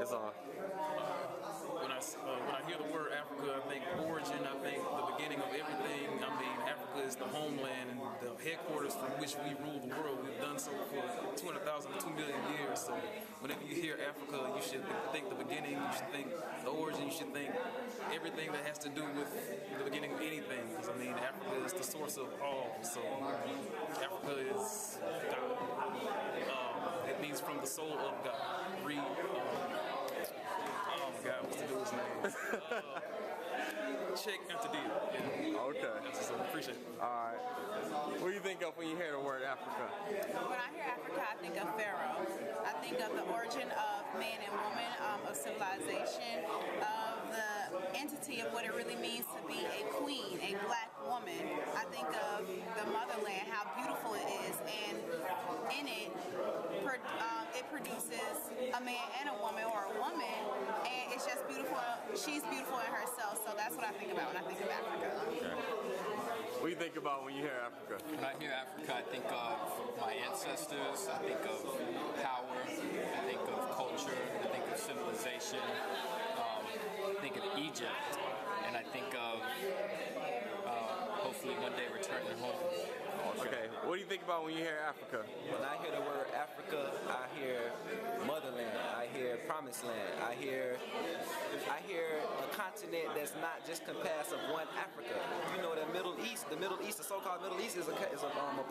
focus on? When I hear the word Africa, I think origin, I think the beginning of everything. I mean, Africa is the homeland and the headquarters from which we rule the world. We've done so for 200,000 to 2 million years. So whenever you hear Africa, you should think the beginning, you should think the origin, you should think everything that has to do with the beginning of anything. Because I mean, Africa is the source of all. So Africa is God. It means from the soul of God. Read. Oh my God, what's the dude's name? Check Antioch. Yeah. Okay. That's what I appreciate it. All right. What do you think of when you hear the word Africa? When I hear Africa, I think of Pharaoh. I think of the origin of man and woman, of civilization, of the entity of what it really means to be a queen, a black woman. I think of the motherland, how beautiful it is, and in it, it produces a man and a woman, or a woman, and it's just beautiful. She's beautiful in herself, so that's what I think about when I think of Africa. Okay. What do you think about when you hear Africa? When I hear Africa, I think of my ancestors, I think of power, I think of culture, I think of civilization, I think of Egypt, and I think of hopefully one day returning home. Okay, what do you think about when you hear Africa? When I hear the word Africa, I hear motherland, I hear promised land, I hear a continent that's not just comprised of one Africa. You know, the Middle East, the so-called Middle East is a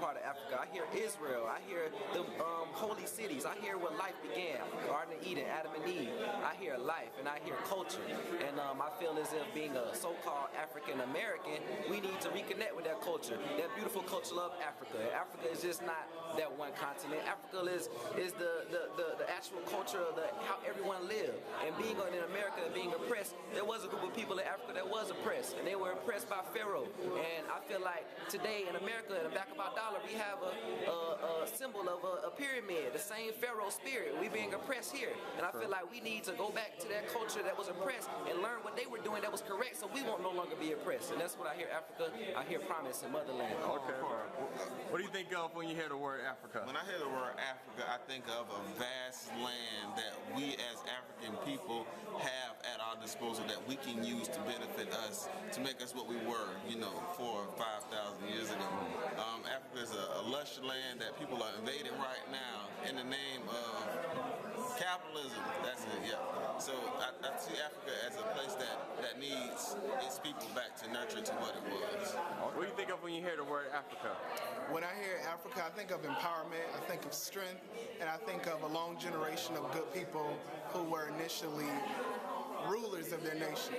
part of Africa. I hear Israel, I hear the holy cities, I hear what life began, Garden of Eden, Adam and Eve. I hear life and I hear culture, and I feel as if being a so-called African American, we need to reconnect with that culture, that beautiful culture of Africa. Africa is just not that one continent. Africa is the actual culture of how everyone lived. And being in America and being oppressed, there was a group of people in Africa that was oppressed, and they were oppressed by Pharaoh. And I feel like today in America, in the back of our dollar, we have a symbol of a pyramid, the same Pharaoh spirit. We being oppressed here, and I feel like we need to go back to that culture that was oppressed and learn what they were doing that was correct, so we won't no longer be oppressed. And that's what I hear Africa. I hear promise and motherland. Okay. What do you think of when you hear the word Africa? When I hear the word Africa, I think of a vast land that we as African people have at our disposal that we can use to benefit us, to make us what we were, 4,000 or 5,000 years ago. Africa is a lush land that people are invading right now in the name of capitalism. That's it, yeah. So I see Africa as a place that needs its people back to nurture to what it was. What do you think of when you hear the word Africa? When I hear Africa, I think of empowerment, I think of strength, and I think of a long generation of good people who were initially rulers of their nation.